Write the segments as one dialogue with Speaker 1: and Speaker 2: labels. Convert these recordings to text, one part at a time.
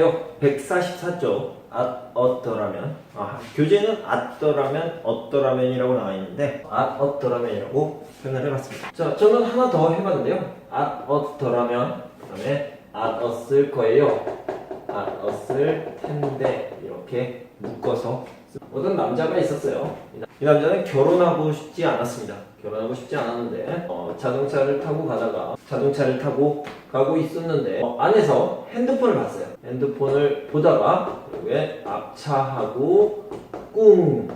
Speaker 1: 안녕하세요. 144쪽 어떠라면 교재는 어떠라면이라고 나와 있는데 어떠라면이라고 표현을 해봤습니다. 자, 저는 하나 더 해봤는데요. 어떠라면 그다음에 어쓸 거예요. 어쓸 텐데 이렇게 묶어서 어떤 남자가 있었어요. 이 남자는 결혼하고 싶지 않았습니다. 결혼하고 싶지 않았는데 자동차를 타고 가고 있었는데 안에서 핸드폰을 봤어요. 핸드폰을 보다가 왜 앞차하고 꿍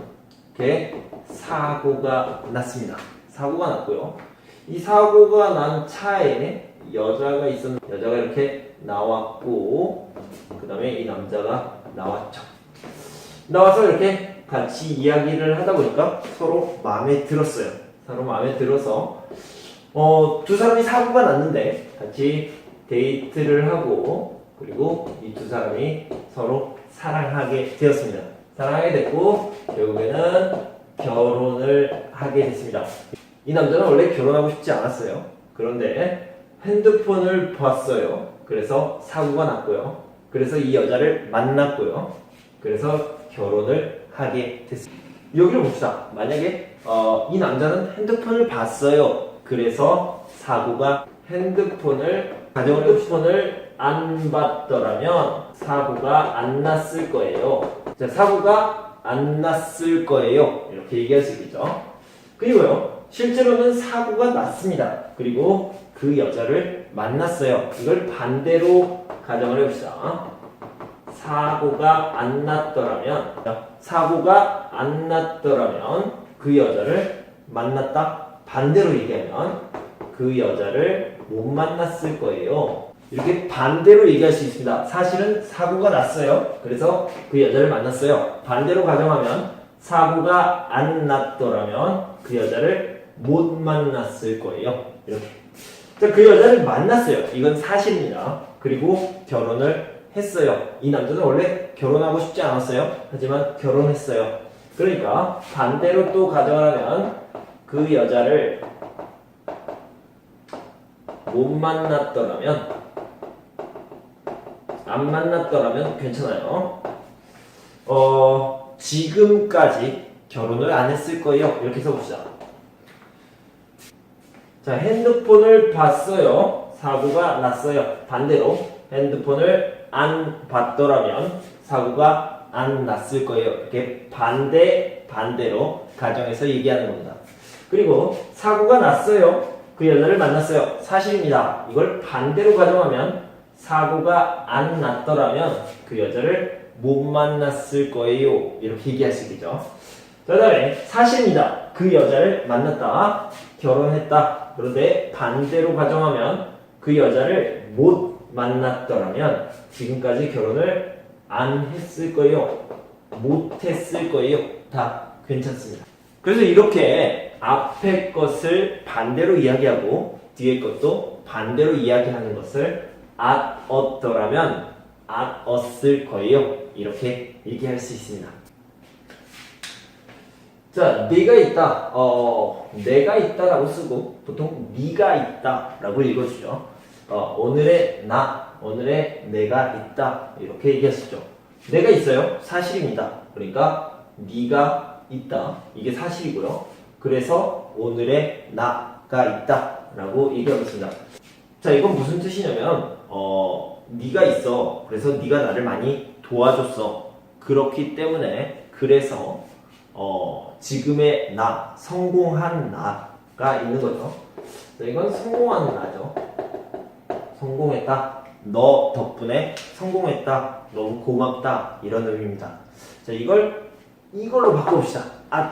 Speaker 1: 이렇게 사고가 났습니다. 사고가 났고요. 이 사고가 난 차에 여자가 있었는데 여자가 이렇게 나왔고 그 다음에 이 남자가 나왔죠. 나와서 이렇게 같이 이야기를 하다 보니까 서로 마음에 들었어요. 서로 마음에 들어서 두 사람이 사고가 났는데 같이 데이트를 하고 그리고 이 두 사람이 서로 사랑하게 되었습니다. 사랑하게 됐고 결국에는 결혼을 하게 됐습니다. 이 남자는 원래 결혼하고 싶지 않았어요. 그런데 핸드폰을 봤어요. 그래서 사고가 났고요. 그래서 이 여자를 만났고요. 그래서 결혼을 하게 됐습니다. 여기를 봅시다. 만약에 이 남자는 핸드폰을 봤어요. 그래서 사고가 핸드폰을 안 봤더라면 사고가 안 났을 거예요. 자, 사고가 안 났을 거예요. 이렇게 얘기할 수 있겠죠. 그리고요. 실제로는 사고가 났습니다. 그리고 그 여자를 만났어요. 이걸 반대로 가정을 해봅시다. 사고가 안 났더라면 그 여자를 만났다. 반대로 얘기하면 그 여자를 못 만났을 거예요. 이렇게 반대로 얘기할 수 있습니다. 사실은 사고가 났어요. 그래서 그 여자를 만났어요. 반대로 가정하면 사고가 안 났더라면 그 여자를 못 만났을 거예요. 이렇게. 자, 그 여자를 만났어요. 이건 사실입니다. 그리고 결혼을 했어요. 이 남자는 원래 결혼하고 싶지 않았어요. 하지만 결혼했어요. 그러니까 반대로 또 가정을 하면 그 여자를 못 만났더라면 안 만났더라면 괜찮아요. 지금까지 결혼을 안 했을 거예요. 이렇게 써봅시다. 자, 핸드폰을 봤어요. 사고가 났어요. 반대로 핸드폰을 안 봤더라면 사고가 안 났을 거예요. 이렇게 반대로 가정해서 얘기하는 겁니다. 그리고 사고가 났어요. 그 여자를 만났어요. 사실입니다. 이걸 반대로 가정하면 사고가 안 났더라면 그 여자를 못 만났을 거예요. 이렇게 얘기할 수 있겠죠. 그 다음에 사실입니다. 그 여자를 만났다. 결혼했다. 그런데 반대로 가정하면 그 여자를 못 만났더라면 지금까지 결혼을 안 했을 거예요. 못 했을 거예요. 다 괜찮습니다. 그래서 이렇게 앞에 것을 반대로 이야기하고 뒤에 것도 반대로 이야기하는 것을 어떠라면 어쓸 거예요. 이렇게 얘기할 수 있습니다. 자, 네가 있다. 내가 있다라고 쓰고 보통 네가 있다라고 읽어주죠. 오늘의 내가 있다 이렇게 얘기했었죠. 내가 있어요. 사실입니다. 그러니까 네가 있다. 이게 사실이고요. 그래서 오늘의 나가 있다라고 얘기하겠습니다. 자, 이건 무슨 뜻이냐면 네가 있어. 그래서 네가 나를 많이 도와줬어. 그렇기 때문에 그래서 지금의 나, 성공한 나가 있는 거죠. 자, 이건 성공한 나죠. 성공했다. 너 덕분에 성공했다. 너무 고맙다. 이런 의미입니다. 자, 이걸로 바꿔봅시다.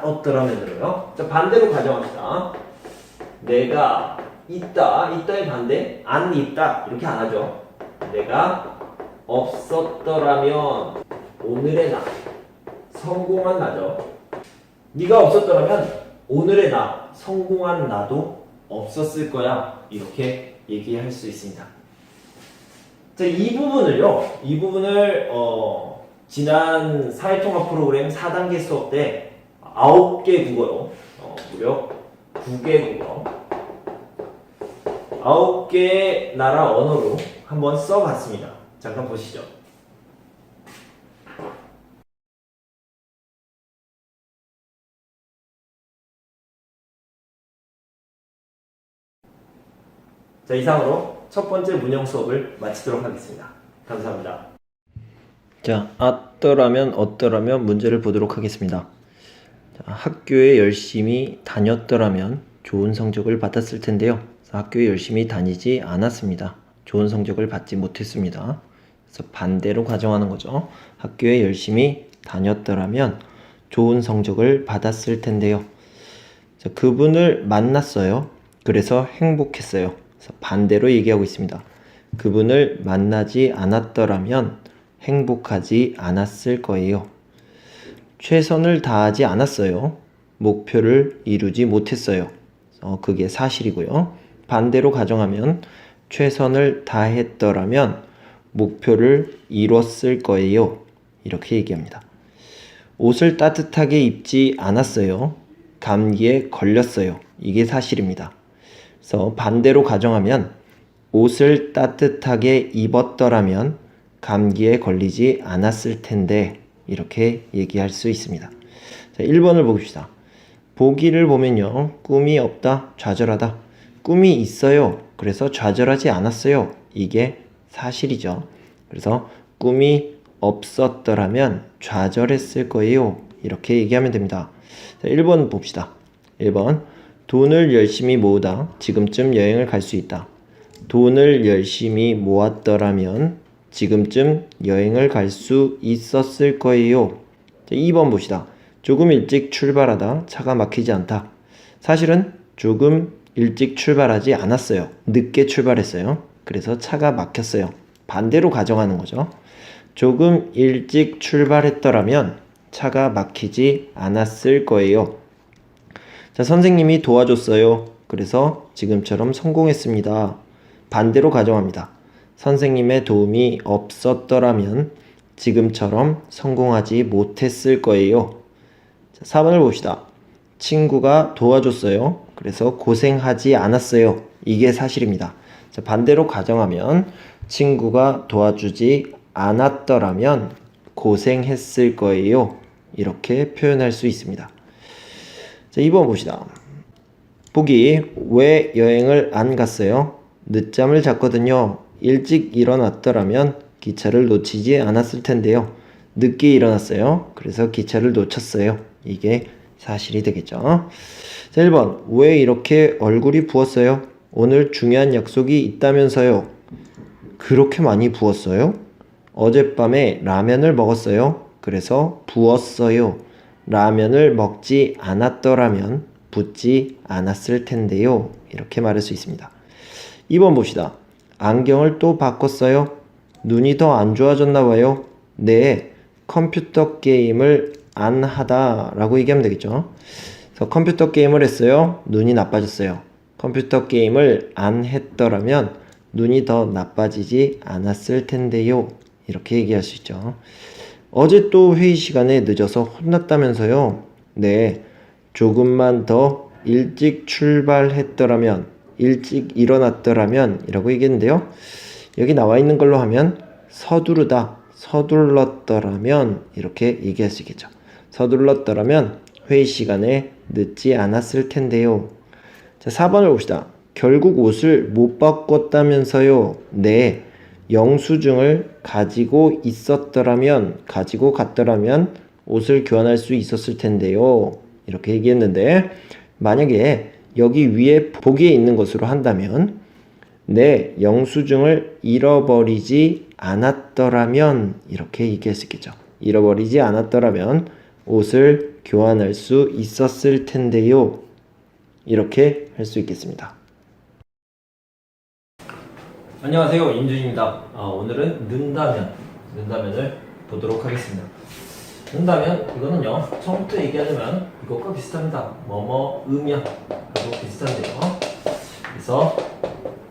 Speaker 1: 어떠라면으로요. 자, 반대로 가정합시다. 내가 있다. 있다의 반대. 안 있다. 이렇게 안 하죠. 내가 없었더라면 오늘의 나. 성공한 나죠. 네가 없었더라면 오늘의 나. 성공한 나도 없었을 거야. 이렇게 얘기할 수 있습니다. 자, 이 부분을 지난 사회통합 프로그램 4단계 수업 때 9개 국어로 무려 9개 국어 9개의 나라 언어로 한번 써봤습니다. 잠깐 보시죠. 자, 이상으로 첫 번째 문형 수업을 마치도록 하겠습니다. 감사합니다. 자, 어떠라면 어떠라면 문제를 보도록 하겠습니다. 자, 학교에 열심히 다녔더라면 좋은 성적을 받았을 텐데요. 학교에 열심히 다니지 않았습니다. 좋은 성적을 받지 못했습니다. 그래서 반대로 가정하는 거죠. 학교에 열심히 다녔더라면 좋은 성적을 받았을 텐데요. 자, 그분을 만났어요. 그래서 행복했어요. 그래서 반대로 얘기하고 있습니다. 그분을 만나지 않았더라면 행복하지 않았을 거예요. 최선을 다하지 않았어요. 목표를 이루지 못했어요. 그게 사실이고요. 반대로 가정하면 최선을 다했더라면 목표를 이뤘을 거예요. 이렇게 얘기합니다. 옷을 따뜻하게 입지 않았어요. 감기에 걸렸어요. 이게 사실입니다. 그래서 반대로 가정하면 옷을 따뜻하게 입었더라면 감기에 걸리지 않았을 텐데 이렇게 얘기할 수 있습니다. 자, 1번을 봅시다. 보기를 보면요. 꿈이 없다, 좌절하다. 꿈이 있어요. 그래서 좌절하지 않았어요. 이게 사실이죠. 그래서 꿈이 없었더라면 좌절했을 거예요. 이렇게 얘기하면 됩니다. 자, 1번 봅시다. 1번 돈을 열심히 모으다 지금쯤 여행을 갈 수 있다. 돈을 열심히 모았더라면 지금쯤 여행을 갈 수 있었을 거예요. 자, 2번 봅시다. 조금 일찍 출발하다 차가 막히지 않다. 사실은 조금 일찍 출발하지 않았어요. 늦게 출발했어요. 그래서 차가 막혔어요. 반대로 가정하는 거죠. 조금 일찍 출발했더라면 차가 막히지 않았을 거예요. 자, 선생님이 도와줬어요. 그래서 지금처럼 성공했습니다. 반대로 가정합니다. 선생님의 도움이 없었더라면 지금처럼 성공하지 못했을 거예요. 자, 4번을 봅시다. 친구가 도와줬어요. 그래서 고생하지 않았어요. 이게 사실입니다. 자, 반대로 가정하면 친구가 도와주지 않았더라면 고생했을 거예요. 이렇게 표현할 수 있습니다. 자, 2번 봅시다. 보기 왜 여행을 안 갔어요? 늦잠을 잤거든요. 일찍 일어났더라면 기차를 놓치지 않았을 텐데요. 늦게 일어났어요. 그래서 기차를 놓쳤어요. 이게 사실이 되겠죠. 자, 1번 왜 이렇게 얼굴이 부었어요? 오늘 중요한 약속이 있다면서요. 그렇게 많이 부었어요? 어젯밤에 라면을 먹었어요. 그래서 부었어요. 라면을 먹지 않았더라면 붓지 않았을 텐데요. 이렇게 말할 수 있습니다. 2번 봅시다. 안경을 또 바꿨어요? 눈이 더 안 좋아졌나 봐요? 네, 컴퓨터 게임을 안 하다 라고 얘기하면 되겠죠. 그래서 컴퓨터 게임을 했어요. 눈이 나빠졌어요. 컴퓨터 게임을 안 했더라면 눈이 더 나빠지지 않았을 텐데요. 이렇게 얘기할 수 있죠. 어제 또 회의 시간에 늦어서 혼났다면서요? 네, 조금만 더 일찍 출발했더라면, 일찍 일어났더라면 이라고 얘기했는데요. 여기 나와 있는 걸로 하면 서두르다, 서둘렀더라면 이렇게 얘기할 수 있겠죠. 서둘렀더라면 회의 시간에 늦지 않았을 텐데요. 자, 4번을 봅시다. 결국 옷을 못 바꿨다면서요? 네, 영수증을 가지고 있었더라면, 가지고 갔더라면 옷을 교환할 수 있었을 텐데요. 이렇게 얘기했는데 만약에 여기 위에 보기에 있는 것으로 한다면 네, 영수증을 잃어버리지 않았더라면 이렇게 얘기할 수 있겠죠. 잃어버리지 않았더라면 옷을 교환할 수 있었을 텐데요. 이렇게 할 수 있겠습니다. 안녕하세요, 임준입니다. 오늘은 는다면을 보도록 하겠습니다. 는다면 이거는요, 처음부터 얘기하자면 이것과 비슷합니다. 뭐뭐 으면하고 비슷한데요. 그래서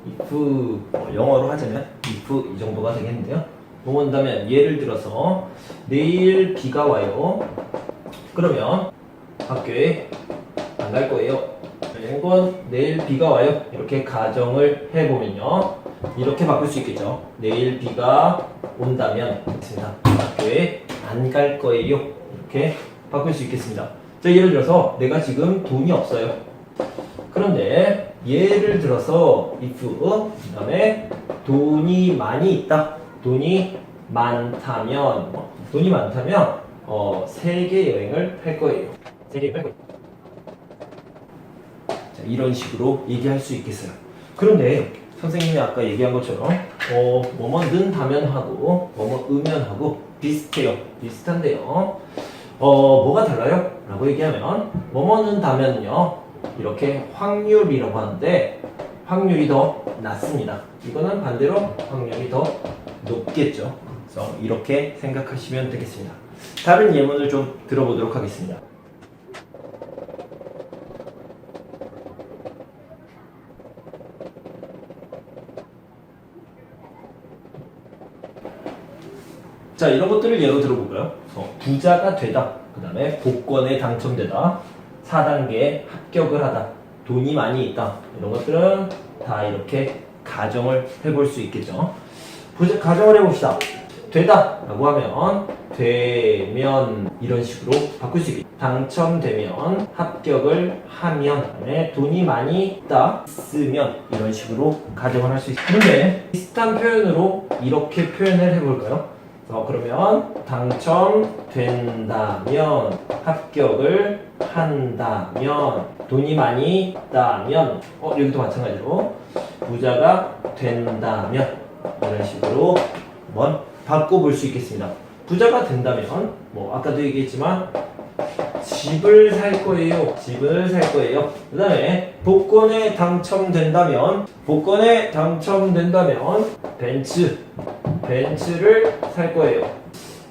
Speaker 1: if 영어로 하자면 if 이 정도가 되겠는데요. 뭐 한다면 예를 들어서 내일 비가 와요. 그러면 학교에 안 갈 거예요. 이건 내일 비가 와요. 이렇게 가정을 해보면요, 이렇게 바꿀 수 있겠죠. 내일 비가 온다면 있습니다. 학교에 안 갈 거예요. 이렇게 바꿀 수 있겠습니다. 자, 예를 들어서 내가 지금 돈이 없어요. 그런데 예를 들어서 if 그 다음에 돈이 많이 있다. 돈이 많다면 세계 여행을 할 거예요. 세계 여행을 할 거예요. 자, 이런 식으로 얘기할 수 있겠어요. 그런데 선생님이 아까 얘기한 것처럼 뭐뭐는 다면하고 뭐뭐 음면하고 비슷해요. 비슷한데요. 뭐가 달라요? 라고 얘기하면 뭐뭐는 다면은요 이렇게 확률이라고 하는데 확률이 더 낮습니다. 이거는 반대로 확률이 더 높겠죠. 그래서 이렇게 생각하시면 되겠습니다. 다른 예문을 좀 들어보도록 하겠습니다. 자, 이런 것들을 예로 들어볼까요? 부자가 되다, 그 다음에 복권에 당첨되다, 4단계에 합격을 하다, 돈이 많이 있다, 이런 것들은 다 이렇게 가정을 해볼 수 있겠죠. 가정을 해봅시다. 되다 라고 하면 되면 이런 식으로 바꿀 수 있겠죠. 당첨되면, 합격을 하면, 그다음에 돈이 많이 있다, 있으면 이런 식으로 가정을 할 수 있어요. 그런데 비슷한 표현으로 이렇게 표현을 해볼까요? 그러면 당첨된다면, 합격을 한다면, 돈이 많이 있다면, 여기도 마찬가지로 부자가 된다면 이런 식으로 한번 바꿔볼 수 있겠습니다. 부자가 된다면 아까도 얘기했지만 집을 살 거예요. 집을 살 거예요. 그 다음에 복권에 당첨된다면 벤츠를 살 거예요.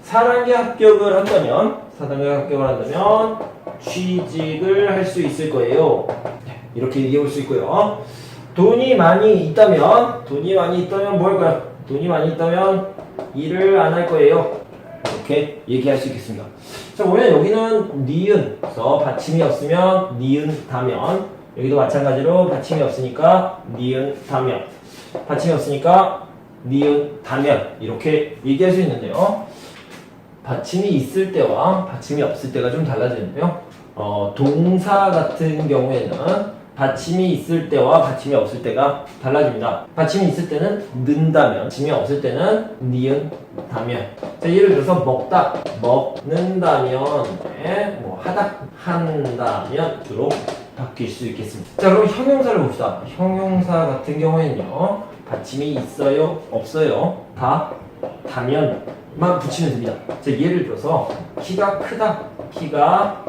Speaker 1: 4단계 합격을 한다면 취직을 할 수 있을 거예요. 이렇게 얘기해 볼 수 있고요. 돈이 많이 있다면 뭐 할까요? 돈이 많이 있다면 일을 안 할 거예요. 이렇게 얘기할 수 있겠습니다. 자, 보면 여기는 니은, 그래서 받침이 없으면 니은 다면, 여기도 마찬가지로 받침이 없으니까 니은 다면, 받침이 없으니까 니은 다면, 이렇게 얘기할 수 있는데요. 받침이 있을 때와 받침이 없을 때가 좀 달라지는데요. 동사 같은 경우에는 받침이 있을 때와 받침이 없을 때가 달라집니다. 받침이 있을 때는 는다면, 받침이 없을 때는 니은 다면. 자, 예를 들어서 먹다, 먹는다면, 하다, 한다면으로 바뀔 수 있겠습니다. 자, 그럼 형용사를 봅시다. 형용사 같은 경우에는요, 받침이 있어요, 없어요, 다, 다면만 붙이면 됩니다. 자, 예를 들어서 키가 크다, 키가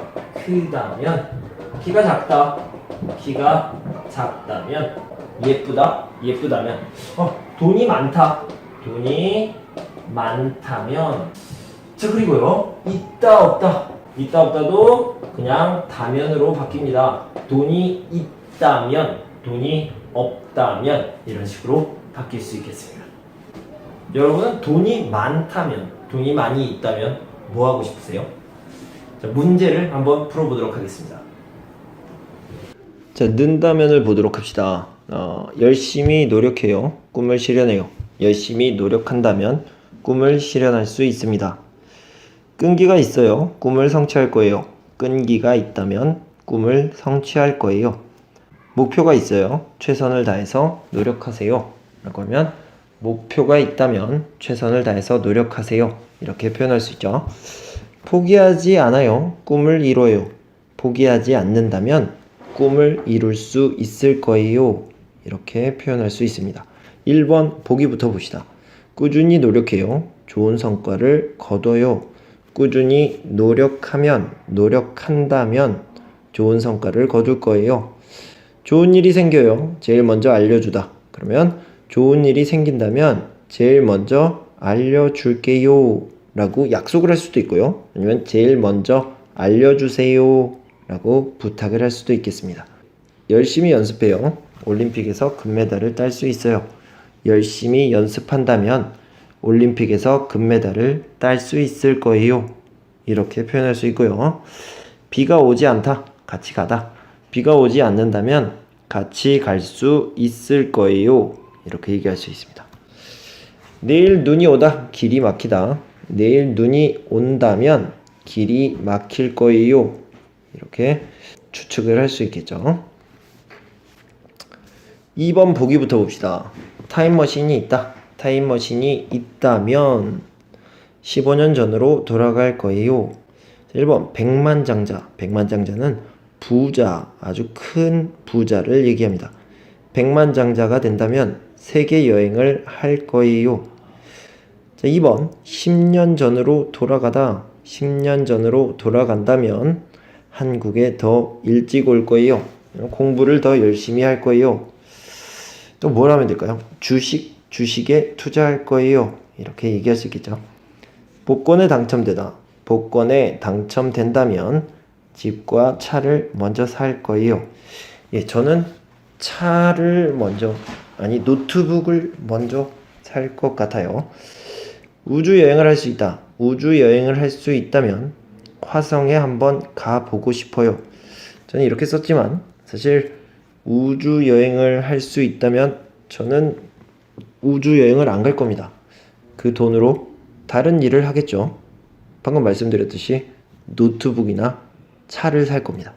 Speaker 1: 크다면, 키가 작다면, 예쁘다면, 돈이 많다면. 자, 그리고요, 있다 없다도 그냥 다면으로 바뀝니다. 돈이 있다면, 돈이 없다면 이런 식으로 바뀔 수 있겠습니다. 여러분은 돈이 많이 있다면 뭐 하고 싶으세요? 자, 문제를 한번 풀어보도록 하겠습니다. 자, 는다면을 보도록 합시다. 열심히 노력해요. 꿈을 실현해요. 열심히 노력한다면 꿈을 실현할 수 있습니다. 끈기가 있어요. 꿈을 성취할 거예요. 끈기가 있다면 꿈을 성취할 거예요. 목표가 있어요. 최선을 다해서 노력하세요. 라고 하면 목표가 있다면 최선을 다해서 노력하세요. 이렇게 표현할 수 있죠. 포기하지 않아요. 꿈을 이뤄요. 포기하지 않는다면 꿈을 이룰 수 있을 거예요. 이렇게 표현할 수 있습니다. 1번 보기부터 봅시다. 꾸준히 노력해요. 좋은 성과를 거둬요. 꾸준히 노력한다면 좋은 성과를 거둘 거예요. 좋은 일이 생겨요. 제일 먼저 알려주다. 그러면 좋은 일이 생긴다면 제일 먼저 알려줄게요 라고 약속을 할 수도 있고요. 아니면 제일 먼저 알려주세요 라고 부탁을 할 수도 있겠습니다. 열심히 연습해요. 올림픽에서 금메달을 딸 수 있어요. 열심히 연습한다면 올림픽에서 금메달을 딸 수 있을 거예요. 이렇게 표현할 수 있고요. 비가 오지 않다. 같이 가다. 비가 오지 않는다면 같이 갈 수 있을 거예요. 이렇게 얘기할 수 있습니다. 내일 눈이 오다. 길이 막히다. 내일 눈이 온다면 길이 막힐 거예요. 이렇게 추측을 할 수 있겠죠. 2번 보기부터 봅시다. 타임머신이 있다. 타임머신이 있다면 15년 전으로 돌아갈 거예요. 1번 백만장자. 백만장자는 부자, 아주 큰 부자를 얘기합니다. 백만장자가 된다면 세계 여행을 할 거예요. 자, 2번 10년 전으로 돌아가다. 10년 전으로 돌아간다면 한국에 더 일찍 올 거예요. 공부를 더 열심히 할 거예요. 또 뭘 하면 될까요? 주식에 투자할 거예요. 이렇게 얘기할 수 있겠죠. 복권에 당첨되다. 복권에 당첨된다면 집과 차를 먼저 살 거예요. 예, 저는 노트북을 먼저 살 것 같아요. 우주 여행을 할 수 있다. 우주 여행을 할 수 있다면 화성에 한번 가보고 싶어요. 저는 이렇게 썼지만 사실 우주 여행을 할 수 있다면 저는 우주 여행을 안 갈 겁니다. 그 돈으로 다른 일을 하겠죠. 방금 말씀드렸듯이 노트북이나 차를 살 겁니다.